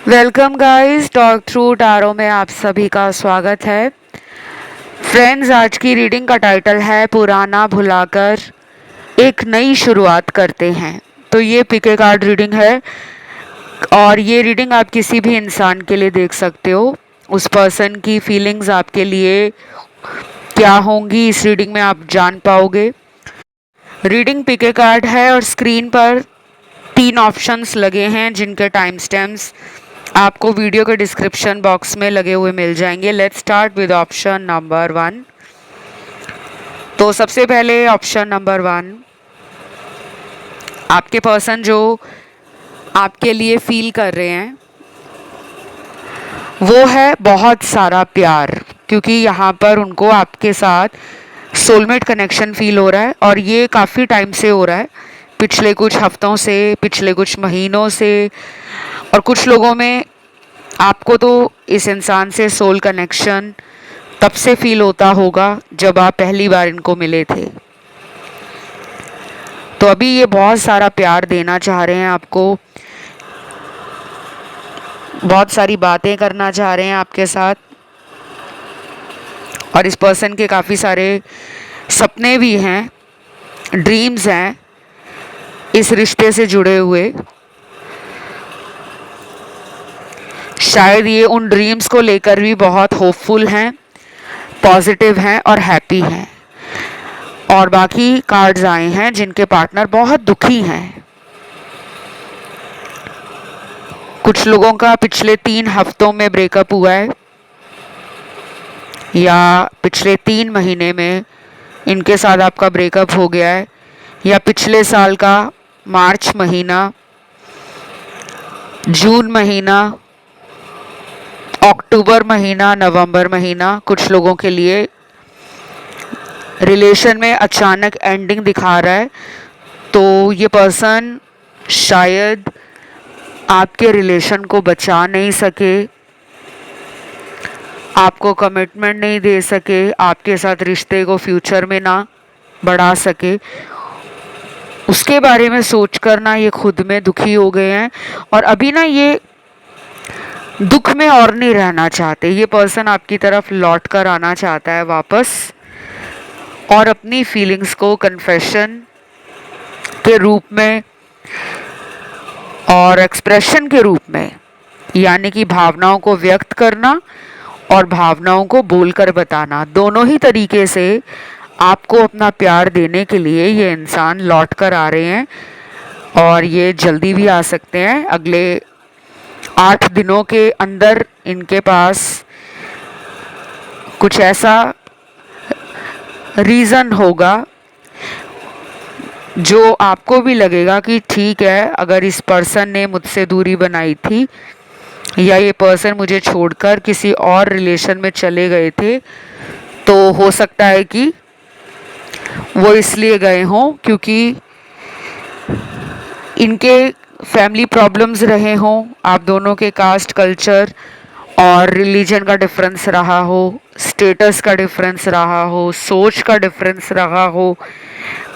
Welcome guys, talk through tarot में आप सभी का स्वागत है। फ्रेंड्स, आज की रीडिंग का टाइटल है पुराना भुलाकर एक नई शुरुआत करते हैं। तो ये पिके कार्ड रीडिंग है और ये रीडिंग आप किसी भी इंसान के लिए देख सकते हो। उस पर्सन की फीलिंग्स आपके लिए क्या होंगी इस रीडिंग में आप जान पाओगे। रीडिंग पिके कार्ड है और स्क्रीन पर 3 ऑप्शंस लगे हैं जिनके टाइम स्टैम्प्स आपको वीडियो के डिस्क्रिप्शन बॉक्स में लगे हुए मिल जाएंगे। Let's start with option number 1। तो सबसे पहले ऑप्शन नंबर 1, आपके पर्सन जो आपके लिए फील कर रहे हैं वो है बहुत सारा प्यार, क्योंकि यहाँ पर उनको आपके साथ सोलमेट कनेक्शन फील हो रहा है और ये काफ़ी टाइम से हो रहा है, पिछले कुछ हफ्तों से, पिछले कुछ महीनों से। और कुछ लोगों में आपको तो इस इंसान से सोल कनेक्शन तब से फील होता होगा जब आप पहली बार इनको मिले थे। तो अभी ये बहुत सारा प्यार देना चाह रहे हैं आपको, बहुत सारी बातें करना चाह रहे हैं आपके साथ। और इस पर्सन के काफ़ी सारे सपने भी हैं, ड्रीम्स हैं इस रिश्ते से जुड़े हुए। शायद ये उन ड्रीम्स को लेकर भी बहुत होपफुल हैं, पॉजिटिव हैं और हैप्पी हैं। और बाकी कार्ड्स आए हैं जिनके पार्टनर बहुत दुखी हैं। कुछ लोगों का पिछले 3 हफ्तों में ब्रेकअप हुआ है या पिछले 3 महीने में इनके साथ आपका ब्रेकअप हो गया है, या पिछले साल का मार्च महीना, जून महीना, अक्टूबर महीना, नवंबर महीना। कुछ लोगों के लिए रिलेशन में अचानक एंडिंग दिखा रहा है। तो ये पर्सन शायद आपके रिलेशन को बचा नहीं सके, आपको कमिटमेंट नहीं दे सके, आपके साथ रिश्ते को फ्यूचर में ना बढ़ा सके, उसके बारे में सोचकर ना ये खुद में दुखी हो गए हैं। और अभी ना ये दुख में और नहीं रहना चाहते। ये पर्सन आपकी तरफ लौट कर आना चाहता है वापस, और अपनी फीलिंग्स को कन्फेशन के रूप में और एक्सप्रेशन के रूप में, यानी कि भावनाओं को व्यक्त करना और भावनाओं को बोलकर बताना, दोनों ही तरीके से आपको अपना प्यार देने के लिए ये इंसान लौट कर आ रहे हैं। और ये जल्दी भी आ सकते हैं, अगले 8 दिनों के अंदर इनके पास कुछ ऐसा रीज़न होगा जो आपको भी लगेगा कि ठीक है, अगर इस पर्सन ने मुझसे दूरी बनाई थी या ये पर्सन मुझे छोड़कर किसी और रिलेशन में चले गए थे, तो हो सकता है कि वो इसलिए गए हों क्योंकि इनके फैमिली प्रॉब्लम्स रहे हों, आप दोनों के कास्ट, कल्चर और रिलीजन का डिफरेंस रहा हो, स्टेटस का डिफरेंस रहा हो, सोच का डिफरेंस रहा हो,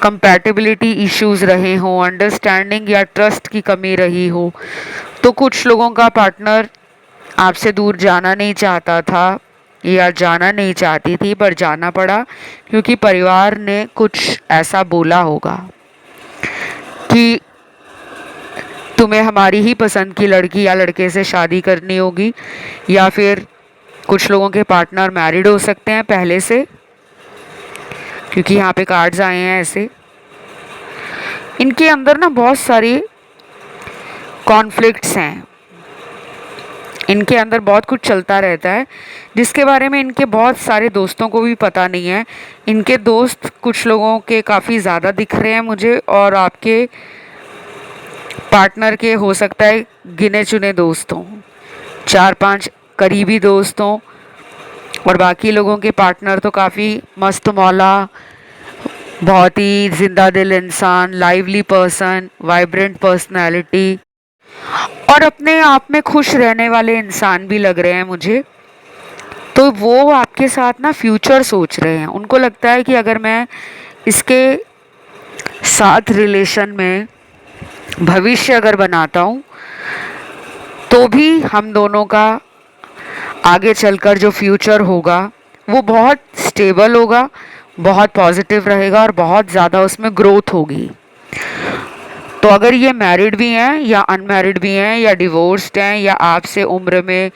कंपैटिबिलिटी इश्यूज रहे हों, अंडरस्टैंडिंग या ट्रस्ट की कमी रही हो। तो कुछ लोगों का पार्टनर आपसे दूर जाना नहीं चाहता था या जाना नहीं चाहती थी, पर जाना पड़ा क्योंकि परिवार ने कुछ ऐसा बोला होगा कि तुम्हें हमारी ही पसंद की लड़की या लड़के से शादी करनी होगी। या फिर कुछ लोगों के पार्टनर मैरिड हो सकते हैं पहले से, क्योंकि यहाँ पे कार्ड्स आए हैं ऐसे। इनके अंदर ना बहुत सारी कॉन्फ्लिक्ट्स हैं, इनके अंदर बहुत कुछ चलता रहता है जिसके बारे में इनके बहुत सारे दोस्तों को भी पता नहीं है। इनके दोस्त कुछ लोगों के काफ़ी ज़्यादा दिख रहे हैं मुझे, और आपके पार्टनर के हो सकता है गिने चुने दोस्त हों, 4-5 करीबी दोस्त हों। और बाकी लोगों के पार्टनर तो काफ़ी मस्त मौला, बहुत ही जिंदा दिल इंसान, लाइवली पर्सन, वाइब्रेंट पर्सनैलिटी और अपने आप में खुश रहने वाले इंसान भी लग रहे हैं मुझे। तो वो आपके साथ ना फ्यूचर सोच रहे हैं। उनको लगता है कि अगर मैं इसके साथ रिलेशन में भविष्य अगर बनाता हूँ तो भी हम दोनों का आगे चलकर जो फ्यूचर होगा वो बहुत स्टेबल होगा, बहुत पॉजिटिव रहेगा और बहुत ज़्यादा उसमें ग्रोथ होगी। तो अगर ये मैरिड भी हैं या अनमैरिड भी हैं या डिवोर्स्ड हैं या आपसे उम्र में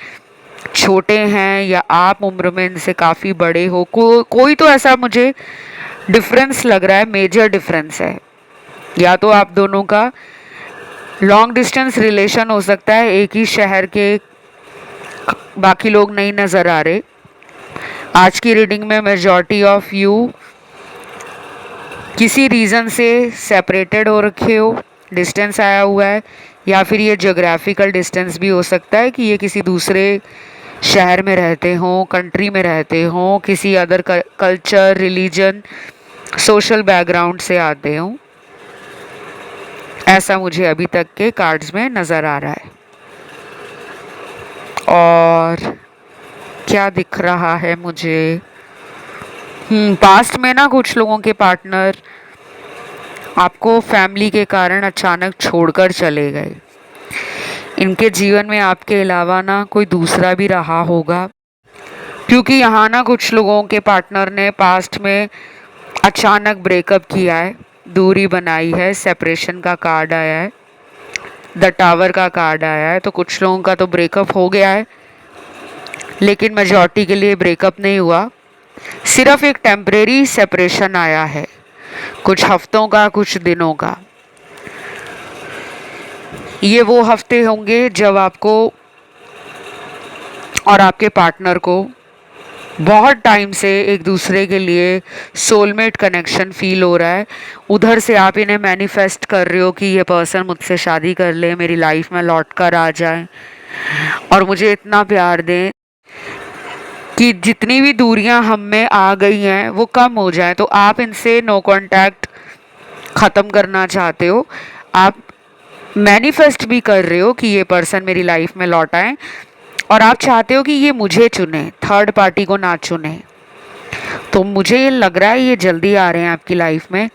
छोटे हैं या आप उम्र में इनसे काफ़ी बड़े हो, कोई तो ऐसा मुझे डिफरेंस लग रहा है, मेजर डिफरेंस है। या तो आप दोनों का लॉन्ग डिस्टेंस रिलेशन हो सकता है, एक ही शहर के, बाकी लोग नहीं नज़र आ रहे। आज की रीडिंग में मेजॉरिटी ऑफ यू किसी रीज़न से सेपरेटेड हो रखे हो, डिस्टेंस आया हुआ है, या फिर ये ज्योग्राफिकल डिस्टेंस भी हो सकता है कि ये किसी दूसरे शहर में रहते हों, कंट्री में रहते हों, किसी other culture, religion, social background से आते हों। ऐसा मुझे अभी तक के कार्ड्स में नज़र आ रहा है। और क्या दिख रहा है मुझे, पास्ट में ना कुछ लोगों के पार्टनर आपको फैमिली के कारण अचानक छोड़कर चले गए। इनके जीवन में आपके अलावा ना कोई दूसरा भी रहा होगा, क्योंकि यहाँ ना कुछ लोगों के पार्टनर ने पास्ट में अचानक ब्रेकअप किया है, दूरी बनाई है, सेपरेशन का कार्ड आया है, द टावर का कार्ड आया है। तो कुछ लोगों का तो ब्रेकअप हो गया है, लेकिन मेजॉरिटी के लिए ब्रेकअप नहीं हुआ, सिर्फ एक टेम्परेरी सेपरेशन आया है, कुछ हफ्तों का, कुछ दिनों का। ये वो हफ्ते होंगे जब आपको और आपके पार्टनर को बहुत टाइम से एक दूसरे के लिए सोलमेट कनेक्शन फील हो रहा है। उधर से आप इन्हें मैनिफेस्ट कर रहे हो कि ये पर्सन मुझसे शादी कर ले, मेरी लाइफ में लौट कर आ जाए और मुझे इतना प्यार दें कि जितनी भी दूरियां हम में आ गई हैं वो कम हो जाए। तो आप इनसे नो कांटेक्ट ख़त्म करना चाहते हो, आप मैनिफेस्ट भी कर रहे हो कि ये पर्सन मेरी लाइफ में लौट आए, और आप चाहते हो कि ये मुझे चुने, थर्ड पार्टी को ना चुने। तो मुझे ये लग रहा है ये जल्दी आ रहे हैं आपकी लाइफ में।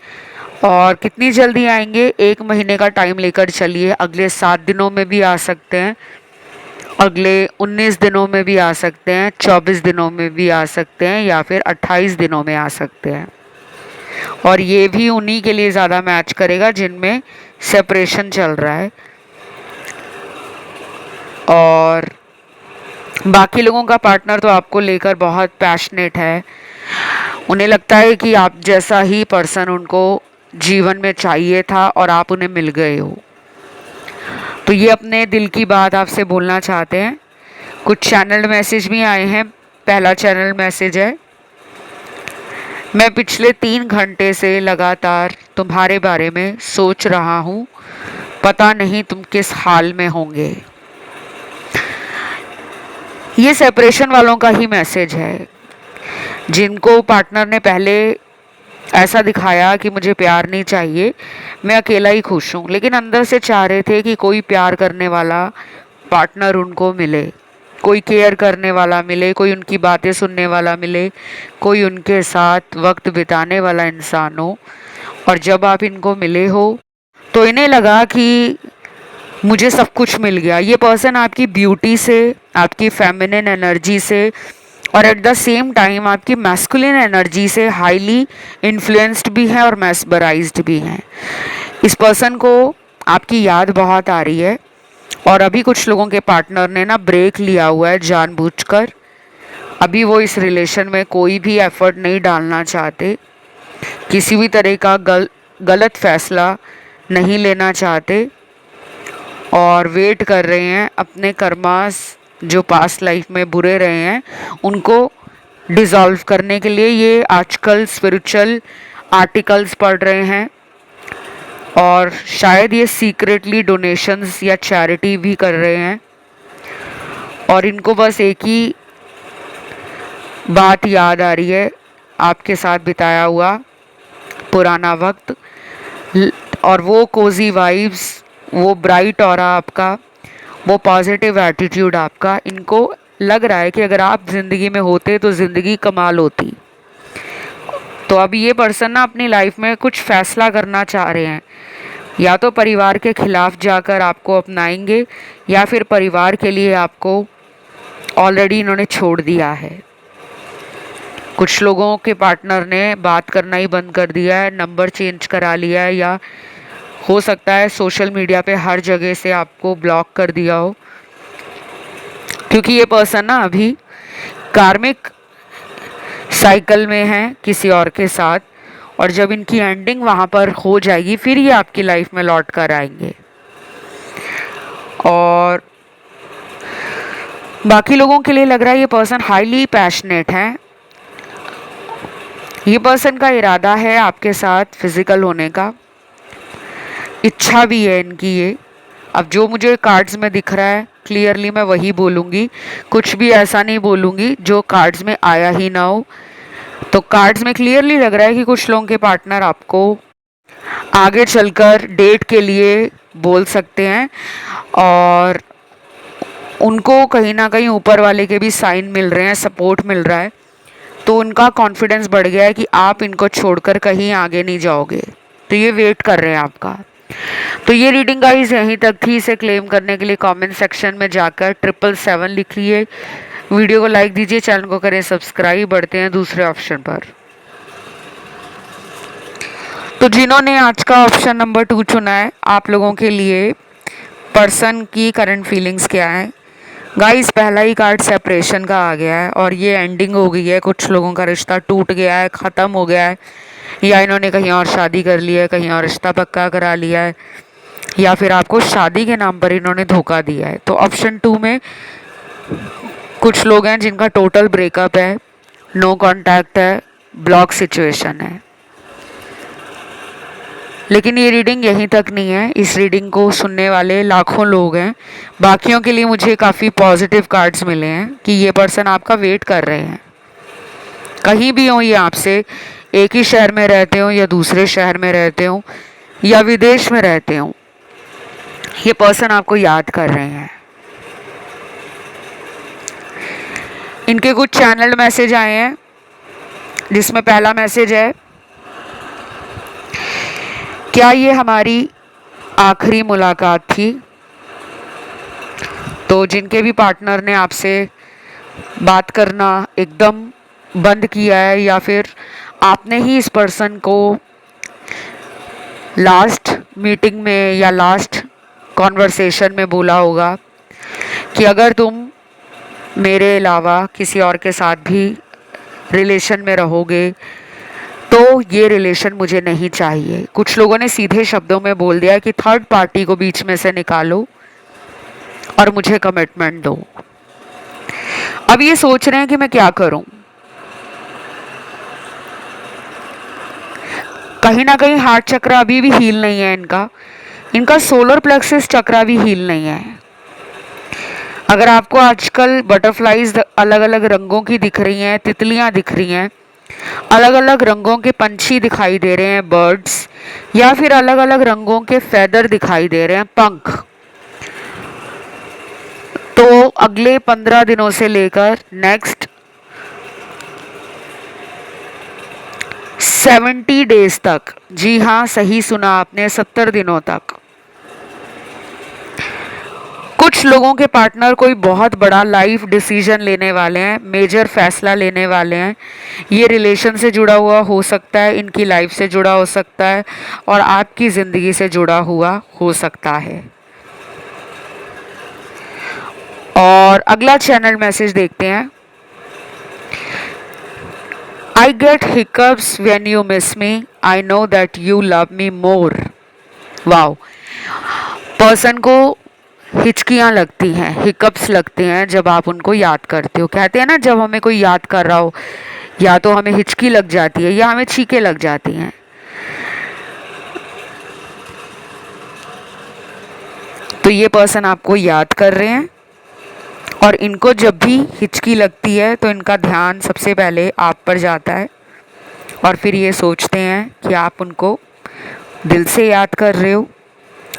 और कितनी जल्दी आएंगे, 1 महीने का टाइम लेकर चलिए, अगले 7 दिनों में भी आ सकते हैं, अगले 19 दिनों में भी आ सकते हैं, 24 दिनों में भी आ सकते हैं, या फिर 28 दिनों में आ सकते हैं। और ये भी उन्हीं के लिए ज़्यादा मैच करेगा जिनमें सेपरेशन चल रहा है। और बाकी लोगों का पार्टनर तो आपको लेकर बहुत पैशनेट है, उन्हें लगता है कि आप जैसा ही पर्सन उनको जीवन में चाहिए था और आप उन्हें मिल गए हो। तो ये अपने दिल की बात आपसे बोलना चाहते हैं। कुछ चैनल मैसेज भी आए हैं। पहला चैनल मैसेज है, मैं पिछले 3 घंटे से लगातार तुम्हारे बारे में सोच रहा हूँ, पता नहीं तुम किस हाल में होंगे। ये सेपरेशन वालों का ही मैसेज है, जिनको पार्टनर ने पहले ऐसा दिखाया कि मुझे प्यार नहीं चाहिए, मैं अकेला ही खुश हूँ, लेकिन अंदर से चाह रहे थे कि कोई प्यार करने वाला पार्टनर उनको मिले, कोई केयर करने वाला मिले, कोई उनकी बातें सुनने वाला मिले, कोई उनके साथ वक्त बिताने वाला इंसान हो। और जब आप इनको मिले हो तो इन्हें लगा कि मुझे सब कुछ मिल गया। ये पर्सन आपकी ब्यूटी से, आपकी फेमिनिन एनर्जी से और एट द सेम टाइम आपकी मैस्कुलिन एनर्जी से हाईली इन्फ्लुएंस्ड भी हैं और मैस्मराइज्ड भी हैं। इस पर्सन को आपकी याद बहुत आ रही है, और अभी कुछ लोगों के पार्टनर ने ना ब्रेक लिया हुआ है जानबूझकर। अभी वो इस रिलेशन में कोई भी एफर्ट नहीं डालना चाहते, किसी भी तरह का गलत फैसला नहीं लेना चाहते, और वेट कर रहे हैं अपने कर्मास जो पास्ट लाइफ में बुरे रहे हैं उनको डिसॉल्व करने के लिए। ये आजकल स्पिरिचुअल आर्टिकल्स पढ़ रहे हैं और शायद ये सीक्रेटली डोनेशंस या चैरिटी भी कर रहे हैं, और इनको बस एक ही बात याद आ रही है, आपके साथ बिताया हुआ पुराना वक्त और वो कोजी वाइब्स, वो ब्राइट ऑरा आपका, वो पॉजिटिव एटीट्यूड आपका। इनको लग रहा है कि अगर आप ज़िंदगी में होते तो ज़िंदगी कमाल होती। तो अभी ये पर्सन ना अपनी लाइफ में कुछ फैसला करना चाह रहे हैं, या तो परिवार के खिलाफ जाकर आपको अपनाएंगे या फिर परिवार के लिए आपको ऑलरेडी इन्होंने छोड़ दिया है। कुछ लोगों के पार्टनर ने बात करना ही बंद कर दिया है, नंबर चेंज करा लिया है, या हो सकता है सोशल मीडिया पे हर जगह से आपको ब्लॉक कर दिया हो, क्योंकि ये पर्सन ना अभी कार्मिक साइकिल में है किसी और के साथ, और जब इनकी एंडिंग वहाँ पर हो जाएगी फिर ये आपकी लाइफ में लौट कर आएंगे। और बाकी लोगों के लिए लग रहा है ये पर्सन हाईली पैशनेट है। ये पर्सन का इरादा है आपके साथ फिजिकल होने का, इच्छा भी है इनकी ये। अब जो मुझे कार्ड्स में दिख रहा है क्लियरली मैं वही बोलूँगी, कुछ भी ऐसा नहीं बोलूँगी जो कार्ड्स में आया ही ना हो। तो कार्ड्स में क्लियरली लग रहा है कि कुछ लोगों के पार्टनर आपको आगे चलकर डेट के लिए बोल सकते हैं, और उनको कहीं ना कहीं ऊपर वाले के भी साइन मिल रहे हैं, सपोर्ट मिल रहा है, तो उनका कॉन्फिडेंस बढ़ गया है कि आप इनको छोड़कर कहीं आगे नहीं जाओगे, तो ये वेट कर रहे हैं आपका। तो ये रीडिंग गाइस यहीं तक थी। इसे क्लेम करने के लिए कमेंट सेक्शन में जाकर 777 लिखिए, वीडियो को लाइक दीजिए, चैनल को करें सब्सक्राइब। बढ़ते हैं दूसरे ऑप्शन पर। तो जिन्होंने आज का ऑप्शन नंबर 2 चुना है, आप लोगों के लिए पर्सन की करंट फीलिंग्स क्या है गाइस। पहला ही कार्ड सेपरेशन का आ गया है और ये एंडिंग हो गई है। कुछ लोगों का रिश्ता टूट गया है, ख़त्म हो गया है, या इन्होंने कहीं और शादी कर लिया है, कहीं और रिश्ता पक्का करा लिया है, या फिर आपको शादी के नाम पर इन्होंने धोखा दिया है। तो ऑप्शन 2 में कुछ लोग हैं जिनका टोटल ब्रेकअप है, नो कांटेक्ट है, ब्लॉक सिचुएशन है। लेकिन ये रीडिंग यहीं तक नहीं है, इस रीडिंग को सुनने वाले लाखों लोग हैं। बाकियों के लिए मुझे काफ़ी पॉजिटिव कार्ड्स मिले हैं कि ये पर्सन आपका वेट कर रहे हैं। कहीं भी हो ये आपसे, एक ही शहर में रहते हो या दूसरे शहर में रहते हो या विदेश में रहते हो, ये पर्सन आपको याद कर रहे हैं। इनके कुछ चैनल्ड मैसेज आए हैं, जिसमें पहला मैसेज है, क्या ये हमारी आखिरी मुलाकात थी। तो जिनके भी पार्टनर ने आपसे बात करना एकदम बंद किया है, या फिर आपने ही इस पर्सन को लास्ट मीटिंग में या लास्ट कॉन्वर्सेशन में बोला होगा कि अगर तुम मेरे अलावा किसी और के साथ भी रिलेशन में रहोगे तो ये रिलेशन मुझे नहीं चाहिए। कुछ लोगों ने सीधे शब्दों में बोल दिया कि थर्ड पार्टी को बीच में से निकालो और मुझे कमिटमेंट दो। अब ये सोच रहे हैं कि मैं क्या करूं। कहीं ना कहीं हार्ट चक्र अभी भी हील नहीं है इनका सोलर प्लेक्सस चक्र भी हील नहीं है। अगर आपको आजकल बटरफ्लाईज अलग अलग रंगों की दिख रही हैं, तितलियां दिख रही हैं, अलग अलग रंगों के पंछी दिखाई दे रहे हैं, बर्ड्स, या फिर अलग अलग रंगों के फेदर दिखाई दे रहे हैं, पंख, तो अगले 15 दिनों से लेकर नेक्स्ट 70 डेज तक, जी हाँ सही सुना आपने, 70 दिनों तक कुछ लोगों के पार्टनर कोई बहुत बड़ा लाइफ डिसीजन लेने वाले हैं, मेजर फैसला लेने वाले हैं। ये रिलेशन से जुड़ा हुआ हो सकता है, इनकी लाइफ से जुड़ा हो सकता है, और आपकी ज़िंदगी से जुड़ा हुआ हो सकता है। और अगला चैनल मैसेज देखते हैं। I get hiccups when you miss me. I know that you love me more. Wow, person को हिचकियाँ लगती हैं, हिकअप्स लगते हैं जब आप उनको याद करते हो। कहते हैं ना, जब हमें कोई याद कर रहा हो या तो हमें हिचकी लग जाती है या हमें छींकें लग जाती हैं। तो ये पर्सन आपको याद कर रहे हैं, और इनको जब भी हिचकी लगती है तो इनका ध्यान सबसे पहले आप पर जाता है, और फिर ये सोचते हैं कि आप उनको दिल से याद कर रहे हो।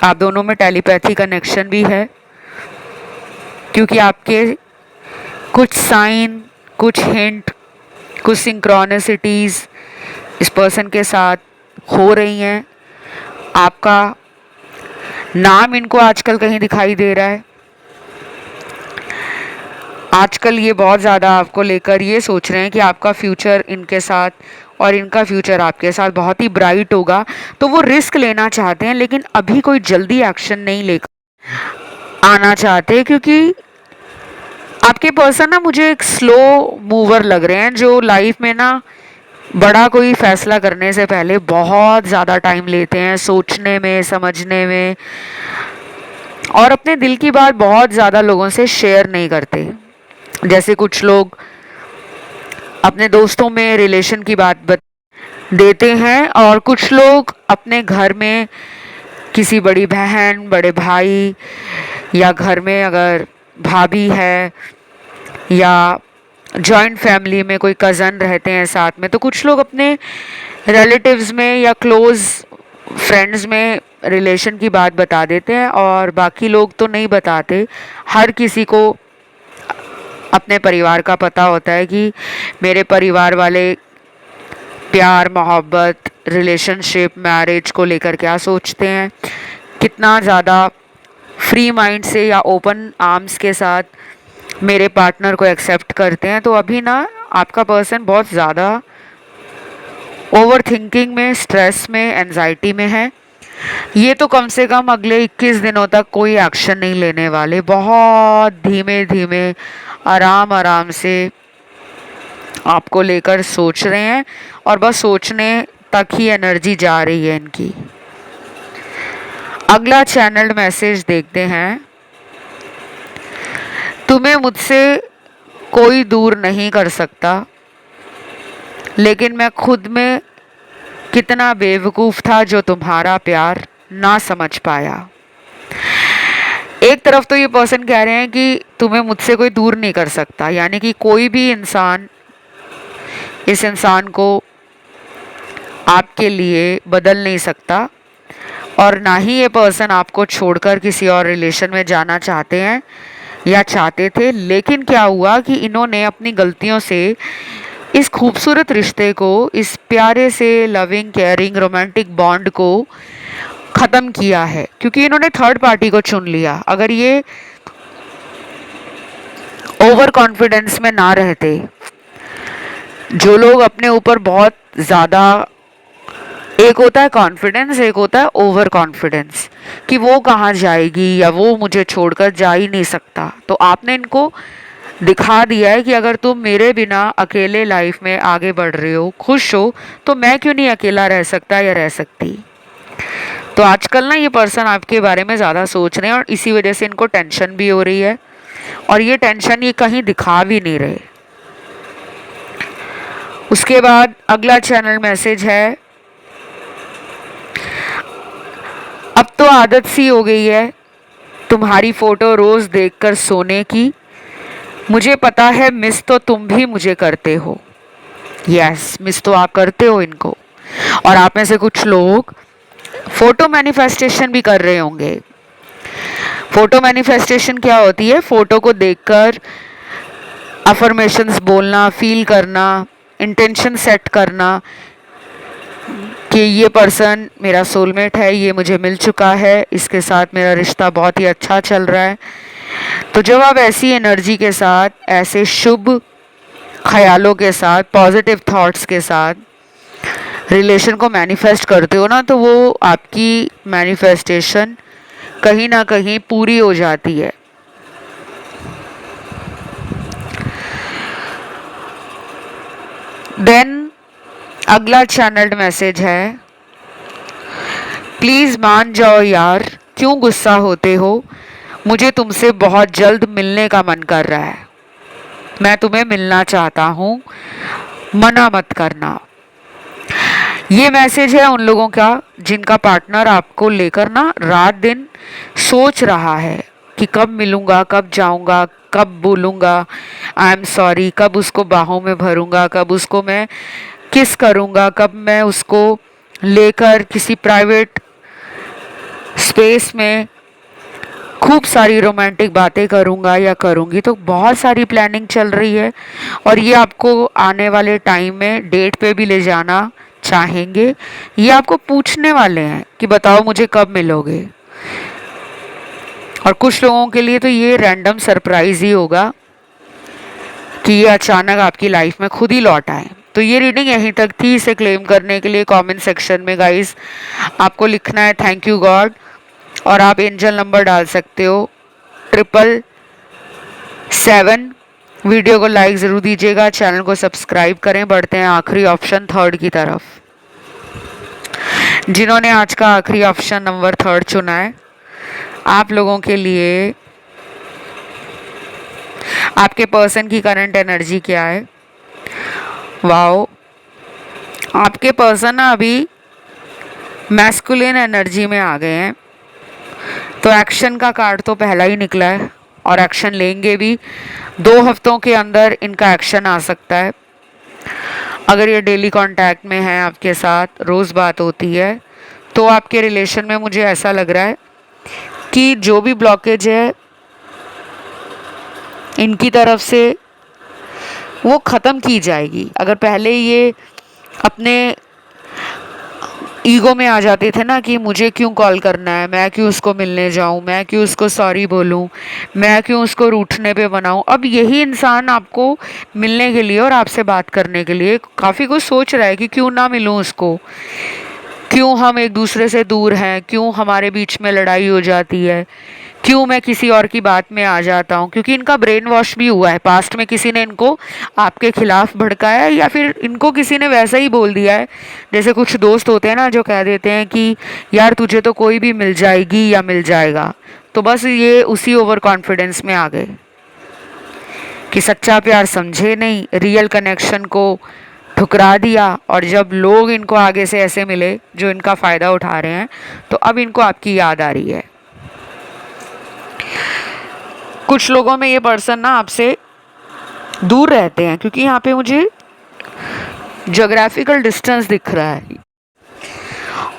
आप दोनों में टेलीपैथी कनेक्शन भी है, क्योंकि आपके कुछ साइन, कुछ हिंट, कुछ सिंक्रोनिसिटीज़ इस पर्सन के साथ हो रही हैं। आपका नाम इनको आजकल कहीं दिखाई दे रहा है। आजकल ये बहुत ज़्यादा आपको लेकर ये सोच रहे हैं कि आपका फ्यूचर इनके साथ और इनका फ्यूचर आपके साथ बहुत ही ब्राइट होगा, तो वो रिस्क लेना चाहते हैं, लेकिन अभी कोई जल्दी एक्शन नहीं लेकर आना चाहते, क्योंकि आपके पर्सन ना मुझे एक स्लो मूवर लग रहे हैं, जो लाइफ में ना बड़ा कोई फैसला करने से पहले बहुत ज़्यादा टाइम लेते हैं सोचने में, समझने में, और अपने दिल की बात बहुत ज़्यादा लोगों से शेयर नहीं करते। जैसे कुछ लोग अपने दोस्तों में रिलेशन की बात देते हैं, और कुछ लोग अपने घर में किसी बड़ी बहन, बड़े भाई, या घर में अगर भाभी है, या जॉइंट फैमिली में कोई कज़न रहते हैं साथ में, तो कुछ लोग अपने रिलेटिव्स में या क्लोज फ्रेंड्स में रिलेशन की बात बता देते हैं, और बाकी लोग तो नहीं बताते। हर किसी को अपने परिवार का पता होता है कि मेरे परिवार वाले प्यार, मोहब्बत, रिलेशनशिप, मैरिज को लेकर क्या सोचते हैं, कितना ज़्यादा फ्री माइंड से या ओपन आर्म्स के साथ मेरे पार्टनर को एक्सेप्ट करते हैं। तो अभी ना आपका पर्सन बहुत ज़्यादा ओवर थिंकिंग में, स्ट्रेस में, एंजाइटी में है। ये तो कम से कम अगले 21 दिनों तक कोई एक्शन नहीं लेने वाले, बहुत धीमे धीमे, आराम आराम से आपको लेकर सोच रहे हैं, और बस सोचने तक ही एनर्जी जा रही है इनकी। अगला चैनल्ड मैसेज देखते हैं। तुम्हें मुझसे कोई दूर नहीं कर सकता, लेकिन मैं खुद में कितना बेवकूफ़ था जो तुम्हारा प्यार ना समझ पाया। एक तरफ तो ये पर्सन कह रहे हैं कि तुम्हें मुझसे कोई दूर नहीं कर सकता, यानी कि कोई भी इंसान इस इंसान को आपके लिए बदल नहीं सकता, और ना ही ये पर्सन आपको छोड़कर किसी और रिलेशन में जाना चाहते हैं या चाहते थे। लेकिन क्या हुआ कि इन्होंने अपनी गलतियों से इस खूबसूरत रिश्ते को, इस प्यारे से लविंग, केयरिंग, रोमांटिक बॉन्ड को ख़त्म किया है, क्योंकि इन्होंने थर्ड पार्टी को चुन लिया। अगर ये ओवर कॉन्फिडेंस में ना रहते, जो लोग अपने ऊपर बहुत ज़्यादा, एक होता है कॉन्फिडेंस, एक होता है ओवर कॉन्फिडेंस, कि वो कहाँ जाएगी या वो मुझे छोड़कर जा ही नहीं सकता, तो आपने इनको दिखा दिया है कि अगर तुम मेरे बिना अकेले लाइफ में आगे बढ़ रहे हो, खुश हो, तो मैं क्यों नहीं अकेला रह सकता या रह सकती। तो आजकल ना ये पर्सन आपके बारे में ज़्यादा सोच रहे हैं, और इसी वजह से इनको टेंशन भी हो रही है, और ये टेंशन ये कहीं दिखा भी नहीं रहे। उसके बाद अगला चैनल मैसेज है। अब तो आदत सी हो गई है तुम्हारी फ़ोटो रोज़ देखकर सोने की, मुझे पता है मिस तो तुम भी मुझे करते हो। यस, मिस तो आप करते हो इनको, और आप में से कुछ लोग फ़ोटो मैनिफेस्टेशन भी कर रहे होंगे। फ़ोटो मैनिफेस्टेशन क्या होती है? फ़ोटो को देखकर अफर्मेशंस बोलना, फील करना, इंटेंशन सेट करना कि ये पर्सन मेरा सोलमेट है, ये मुझे मिल चुका है, इसके साथ मेरा रिश्ता बहुत ही अच्छा चल रहा है। तो जब आप ऐसी एनर्जी के साथ, ऐसे शुभ ख्यालों के साथ, पॉजिटिव थॉट्स के साथ रिलेशन को मैनिफेस्ट करते हो ना, तो वो आपकी मैनिफेस्टेशन कहीं ना कहीं पूरी हो जाती है। देन अगला चैनल्ड मैसेज है। प्लीज़ मान जाओ यार, क्यों गुस्सा होते हो, मुझे तुमसे बहुत जल्द मिलने का मन कर रहा है, मैं तुम्हें मिलना चाहता हूँ, मना मत करना। ये मैसेज है उन लोगों का जिनका पार्टनर आपको लेकर ना रात दिन सोच रहा है कि कब मिलूँगा, कब जाऊँगा, कब बोलूँगा आई एम सॉरी, कब उसको बाहों में भरूँगा, कब उसको मैं किस करूँगा, कब मैं उसको लेकर किसी प्राइवेट स्पेस में खूब सारी रोमांटिक बातें करूँगा या करूँगी। तो बहुत सारी प्लानिंग चल रही है, और ये आपको आने वाले टाइम में डेट पे भी ले जाना चाहेंगे। ये आपको पूछने वाले हैं कि बताओ मुझे कब मिलोगे। और कुछ लोगों के लिए तो ये रैंडम सरप्राइज ही होगा कि ये अचानक आपकी लाइफ में खुद ही लौट आए। तो ये रीडिंग यहीं तक थी। इसे क्लेम करने के लिए कमेंट सेक्शन में गाइस आपको लिखना है थैंक यू गॉड, और आप एंजल नंबर डाल सकते हो 777। वीडियो को लाइक ज़रूर दीजिएगा, चैनल को सब्सक्राइब करें। बढ़ते हैं आखिरी ऑप्शन थर्ड की तरफ। जिन्होंने आज का आखिरी ऑप्शन नंबर थर्ड चुना है, आप लोगों के लिए आपके पर्सन की करंट एनर्जी क्या है। वाओ, आपके पर्सन ना अभी मैस्कुलिन एनर्जी में आ गए हैं। तो एक्शन का कार्ड तो पहला ही निकला है और एक्शन लेंगे भी। 2 हफ्तों के अंदर इनका एक्शन आ सकता है। अगर ये डेली कांटेक्ट में है आपके साथ, रोज़ बात होती है, तो आपके रिलेशन में मुझे ऐसा लग रहा है कि जो भी ब्लॉकेज है इनकी तरफ से वो ख़त्म की जाएगी। अगर पहले ये अपने ईगो में आ जाते थे ना कि मुझे क्यों कॉल करना है, मैं क्यों उसको मिलने जाऊं, मैं क्यों उसको सॉरी बोलूं, मैं क्यों उसको रूठने पे बनाऊं, अब यही इंसान आपको मिलने के लिए और आपसे बात करने के लिए काफ़ी कुछ सोच रहा है कि क्यों ना मिलूं उसको, क्यों हम एक दूसरे से दूर हैं, क्यों हमारे बीच में लड़ाई हो जाती है, क्यों मैं किसी और की बात में आ जाता हूँ। क्योंकि इनका ब्रेन वॉश भी हुआ है, पास्ट में किसी ने इनको आपके खिलाफ भड़काया है या फिर इनको किसी ने वैसा ही बोल दिया है। जैसे कुछ दोस्त होते हैं ना जो कह देते हैं कि यार तुझे तो कोई भी मिल जाएगी या मिल जाएगा, तो बस ये उसी ओवर कॉन्फिडेंस में आ गए कि सच्चा प्यार समझे नहीं, रियल कनेक्शन को ठुकरा दिया। और जब लोग इनको आगे से ऐसे मिले जो इनका फ़ायदा उठा रहे हैं, तो अब इनको आपकी याद आ रही है। कुछ लोगों में ये पर्सन ना आपसे दूर रहते हैं क्योंकि यहाँ पे मुझे ज्योग्राफिकल डिस्टेंस दिख रहा है।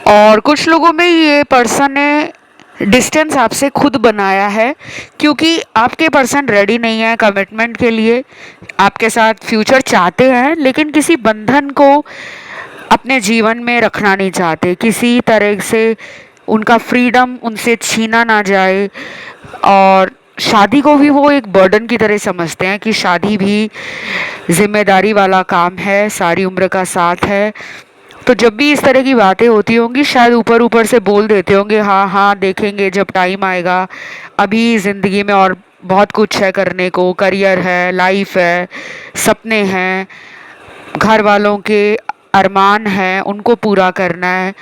और कुछ लोगों में ये पर्सन ने डिस्टेंस आपसे खुद बनाया है क्योंकि आपके पर्सन रेडी नहीं है कमिटमेंट के लिए। आपके साथ फ्यूचर चाहते हैं लेकिन किसी बंधन को अपने जीवन में रखना नहीं चाहते, किसी तरह से उनका फ्रीडम उनसे छीना ना जाए। और शादी को भी वो एक बर्डन की तरह समझते हैं कि शादी भी जिम्मेदारी वाला काम है, सारी उम्र का साथ है। तो जब भी इस तरह की बातें होती होंगी शायद ऊपर ऊपर से बोल देते होंगे हाँ हाँ देखेंगे जब टाइम आएगा, अभी ज़िंदगी में और बहुत कुछ है करने को, करियर है, लाइफ है, सपने हैं, घर वालों के अरमान हैं, उनको पूरा करना है।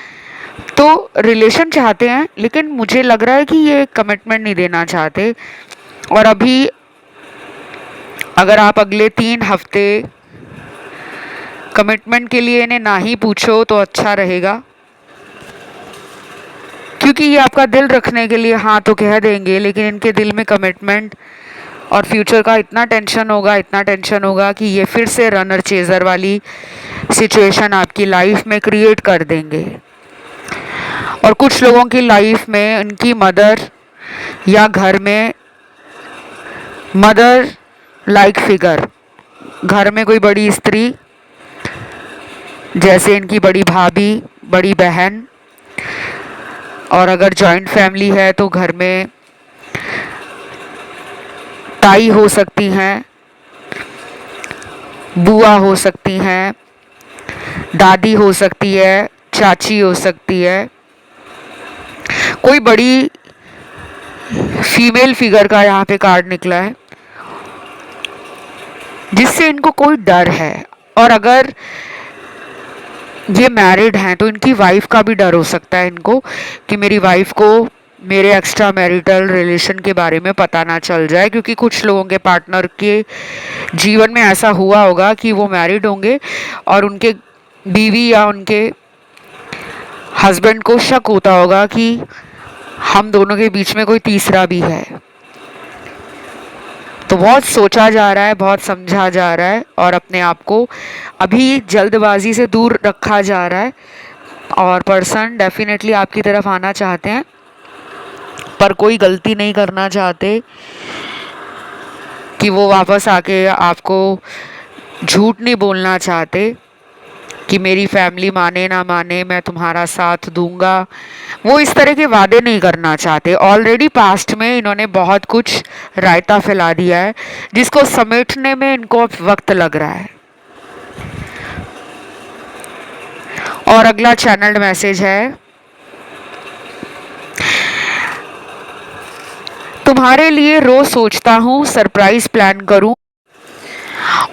तो रिलेशन चाहते हैं लेकिन मुझे लग रहा है कि ये कमिटमेंट नहीं देना चाहते। और अभी अगर आप अगले 3 हफ्ते कमिटमेंट के लिए इन्हें ना ही पूछो तो अच्छा रहेगा, क्योंकि ये आपका दिल रखने के लिए हाँ तो कह देंगे लेकिन इनके दिल में कमिटमेंट और फ्यूचर का इतना टेंशन होगा, इतना टेंशन होगा कि ये फिर से रनर चेज़र वाली सिचुएशन आपकी लाइफ में क्रिएट कर देंगे। और कुछ लोगों की लाइफ में उनकी मदर या घर में मदर लाइक फिगर, घर में कोई बड़ी स्त्री जैसे इनकी बड़ी भाभी, बड़ी बहन, और अगर जॉइंट फैमिली है तो घर में ताई हो सकती हैं, बुआ हो सकती हैं, दादी हो सकती है, चाची हो सकती है, कोई बड़ी फीमेल फिगर का यहाँ पे कार्ड निकला है जिससे इनको कोई डर है। और अगर ये मैरिड हैं तो इनकी वाइफ का भी डर हो सकता है इनको कि मेरी वाइफ को मेरे एक्स्ट्रा मैरिटल रिलेशन के बारे में पता ना चल जाए, क्योंकि कुछ लोगों के पार्टनर के जीवन में ऐसा हुआ होगा कि वो मैरिड होंगे और उनके बीवी या उनके हस्बैंड को शक होता होगा कि हम दोनों के बीच में कोई तीसरा भी है। तो बहुत सोचा जा रहा है, बहुत समझा जा रहा है और अपने आप को अभी जल्दबाजी से दूर रखा जा रहा है। और पर्सन डेफिनेटली आपकी तरफ आना चाहते हैं पर कोई गलती नहीं करना चाहते कि वो वापस आके आपको झूठ नहीं बोलना चाहते। कि मेरी फैमिली माने ना माने मैं तुम्हारा साथ दूंगा। वो इस तरह के वादे नहीं करना चाहते। ऑलरेडी पास्ट में इन्होंने बहुत कुछ रायता फैला दिया है जिसको समेटने में इनको अब वक्त लग रहा है। और अगला चैनल्ड मैसेज है, तुम्हारे लिए रोज सोचता हूँ सरप्राइज प्लान करूँ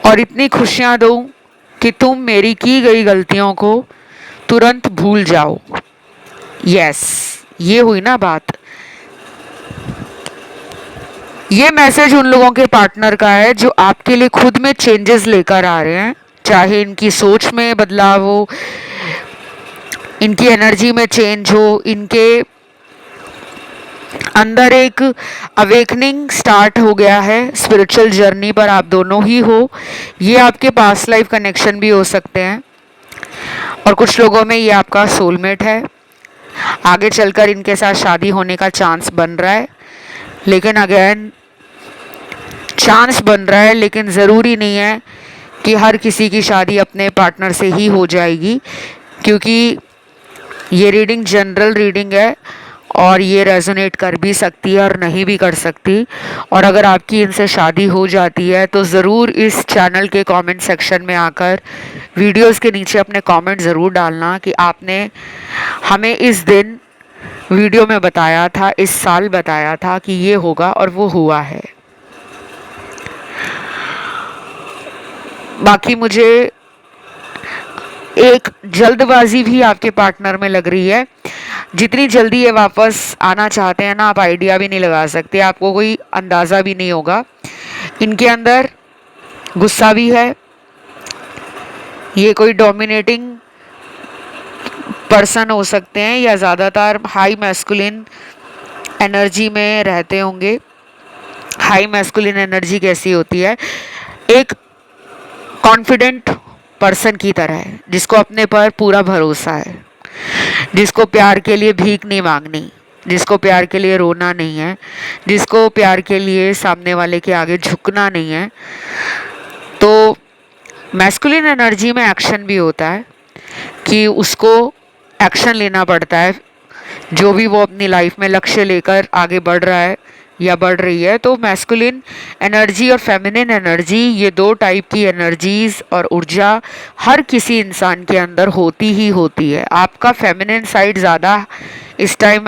और इतनी खुशियाँ दूँ कि तुम मेरी की गई गलतियों को तुरंत भूल जाओ। यस, ये हुई ना बात। ये मैसेज उन लोगों के पार्टनर का है जो आपके लिए खुद में चेंजेस लेकर आ रहे हैं, चाहे इनकी सोच में बदलाव हो, इनकी एनर्जी में चेंज हो, इनके अंदर एक अवेकनिंग स्टार्ट हो गया है स्पिरिचुअल जर्नी पर। आप दोनों ही हो, ये आपके पास्ट लाइफ कनेक्शन भी हो सकते हैं और कुछ लोगों में ये आपका सोलमेट है। आगे चलकर इनके साथ शादी होने का चांस बन रहा है, लेकिन अगेन चांस बन रहा है, लेकिन ज़रूरी नहीं है कि हर किसी की शादी अपने पार्टनर से ही हो जाएगी, क्योंकि ये रीडिंग जनरल रीडिंग है और ये रेजोनेट कर भी सकती है और नहीं भी कर सकती। और अगर आपकी इनसे शादी हो जाती है तो ज़रूर इस चैनल के कमेंट सेक्शन में आकर वीडियोस के नीचे अपने कमेंट ज़रूर डालना कि आपने हमें इस दिन वीडियो में बताया था, इस साल बताया था कि ये होगा और वो हुआ है। बाकी मुझे एक जल्दबाजी भी आपके पार्टनर में लग रही है। जितनी जल्दी ये वापस आना चाहते हैं ना, आप आइडिया भी नहीं लगा सकते, आपको कोई अंदाज़ा भी नहीं होगा। इनके अंदर गुस्सा भी है। ये कोई डोमिनेटिंग पर्सन हो सकते हैं या ज़्यादातर हाई मैस्कुलिन एनर्जी में रहते होंगे। हाई मैस्कुलिन एनर्जी कैसी होती है? एक कॉन्फिडेंट पर्सन की तरह है, जिसको अपने पर पूरा भरोसा है, जिसको प्यार के लिए भीख नहीं मांगनी, जिसको प्यार के लिए रोना नहीं है, जिसको प्यार के लिए सामने वाले के आगे झुकना नहीं है। तो मैस्कुलिन एनर्जी में एक्शन भी होता है कि उसको एक्शन लेना पड़ता है, जो भी वो अपनी लाइफ में लक्ष्य लेकर आगे बढ़ रहा है या बढ़ रही है। तो मैस्कुलिन एनर्जी और फेमिनिन एनर्जी, ये दो टाइप की एनर्जीज और ऊर्जा हर किसी इंसान के अंदर होती ही होती है। आपका फेमिनिन साइड ज़्यादा इस टाइम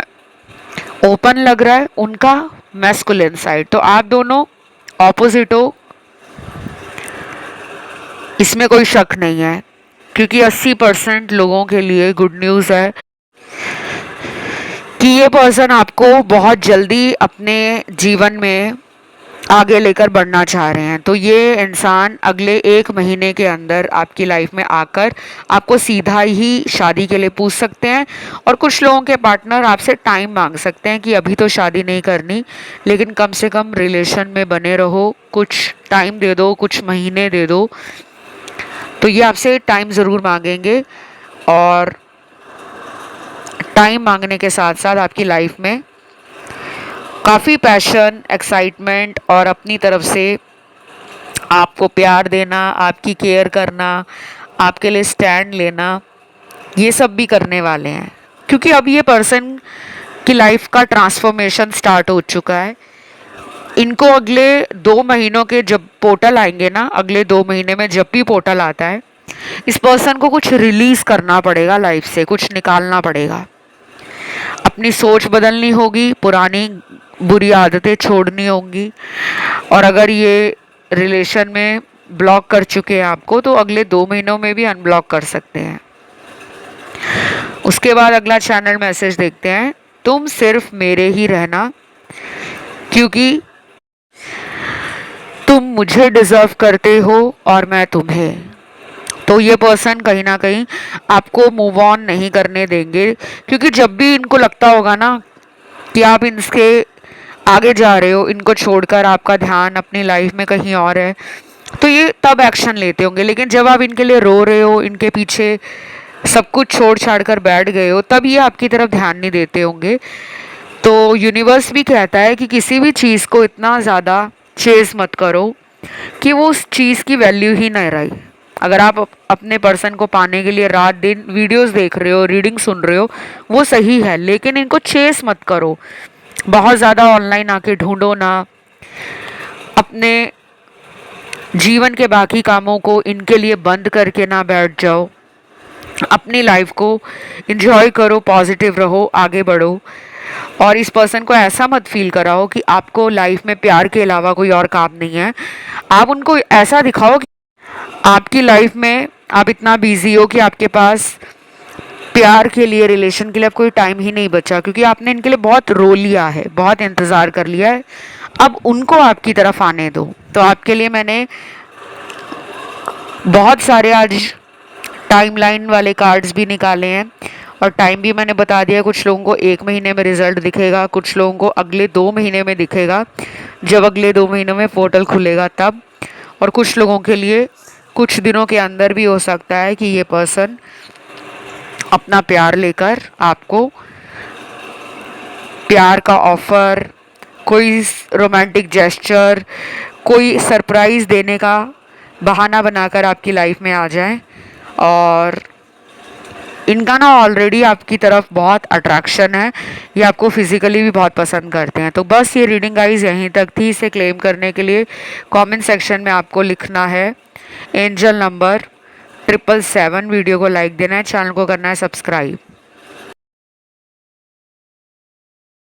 ओपन लग रहा है, उनका मैस्कुलिन साइड। तो आप दोनों ऑपोजिट हो, इसमें कोई शक नहीं है, क्योंकि 80% लोगों के लिए गुड न्यूज़ है कि ये पर्सन आपको बहुत जल्दी अपने जीवन में आगे लेकर बढ़ना चाह रहे हैं। तो ये इंसान अगले 1 महीने के अंदर आपकी लाइफ में आकर आपको सीधा ही शादी के लिए पूछ सकते हैं। और कुछ लोगों के पार्टनर आपसे टाइम मांग सकते हैं कि अभी तो शादी नहीं करनी, लेकिन कम से कम रिलेशन में बने रहो, कुछ टाइम दे दो, कुछ महीने दे दो। तो ये आपसे टाइम ज़रूर मांगेंगे और टाइम मांगने के साथ साथ आपकी लाइफ में काफ़ी पैशन, एक्साइटमेंट और अपनी तरफ से आपको प्यार देना, आपकी केयर करना, आपके लिए स्टैंड लेना, ये सब भी करने वाले हैं। क्योंकि अब ये पर्सन की लाइफ का ट्रांसफॉर्मेशन स्टार्ट हो चुका है। इनको अगले 2 महीनों के जब पोर्टल आएंगे ना, अगले 2 महीने में जब भी पोर्टल आता है, इस पर्सन को कुछ रिलीज करना पड़ेगा लाइफ से, कुछ निकालना पड़ेगा। अपनी सोच बदलनी होगी, पुरानी बुरी आदतें छोड़नी होंगी। और अगर ये रिलेशन में ब्लॉक कर चुके हैं आपको, तो अगले 2 महीनों में भी अनब्लॉक कर सकते हैं। उसके बाद अगला चैनल मैसेज देखते हैं, तुम सिर्फ मेरे ही रहना क्योंकि तुम मुझे डिजर्व करते हो और मैं तुम्हें। तो ये पर्सन कहीं ना कहीं आपको मूव ऑन नहीं करने देंगे, क्योंकि जब भी इनको लगता होगा ना कि आप इनके आगे जा रहे हो, इनको छोड़कर आपका ध्यान अपनी लाइफ में कहीं और है, तो ये तब एक्शन लेते होंगे। लेकिन जब आप इनके लिए रो रहे हो, इनके पीछे सब कुछ छोड़ छाड़ कर बैठ गए हो, तब ये आपकी तरफ ध्यान नहीं देते होंगे। तो यूनिवर्स भी कहता है कि किसी भी चीज़ को इतना ज़्यादा चेज़ मत करो कि वो उस चीज़ की वैल्यू ही नहीं रही। अगर आप अपने पर्सन को पाने के लिए रात दिन वीडियोस देख रहे हो, रीडिंग सुन रहे हो, वो सही है, लेकिन इनको चेस मत करो। बहुत ज़्यादा ऑनलाइन आके ढूंढो ना। अपने जीवन के बाकी कामों को इनके लिए बंद करके ना बैठ जाओ। अपनी लाइफ को इंजॉय करो, पॉजिटिव रहो, आगे बढ़ो। और इस पर्सन को ऐसा मत फील कराओ कि आपको लाइफ में प्यार के अलावा कोई और काम नहीं है। आप उनको ऐसा दिखाओ कि आपकी लाइफ में आप इतना बिजी हो कि आपके पास प्यार के लिए, रिलेशन के लिए अब कोई टाइम ही नहीं बचा, क्योंकि आपने इनके लिए बहुत रो लिया है, बहुत इंतज़ार कर लिया है। अब उनको आपकी तरफ आने दो। तो आपके लिए मैंने बहुत सारे आज टाइमलाइन वाले कार्ड्स भी निकाले हैं और टाइम भी मैंने बता दिया। कुछ लोगों को 1 महीने में रिजल्ट दिखेगा, कुछ लोगों को अगले 2 महीने में दिखेगा, जब अगले 2 महीनों में पोर्टल खुलेगा तब। और कुछ लोगों के लिए कुछ दिनों के अंदर भी हो सकता है कि ये पर्सन अपना प्यार लेकर आपको प्यार का ऑफर, कोई रोमांटिक जेस्चर, कोई सरप्राइज़ देने का बहाना बनाकर आपकी लाइफ में आ जाए। और इनका ना ऑलरेडी आपकी तरफ बहुत अट्रैक्शन है, ये आपको फिजिकली भी बहुत पसंद करते हैं। तो बस ये रीडिंग गाइज यहीं तक थी। इसे क्लेम करने के लिए कमेंट सेक्शन में आपको लिखना है एंजल नंबर 777। वीडियो को लाइक देना है, चैनल को करना है सब्सक्राइब।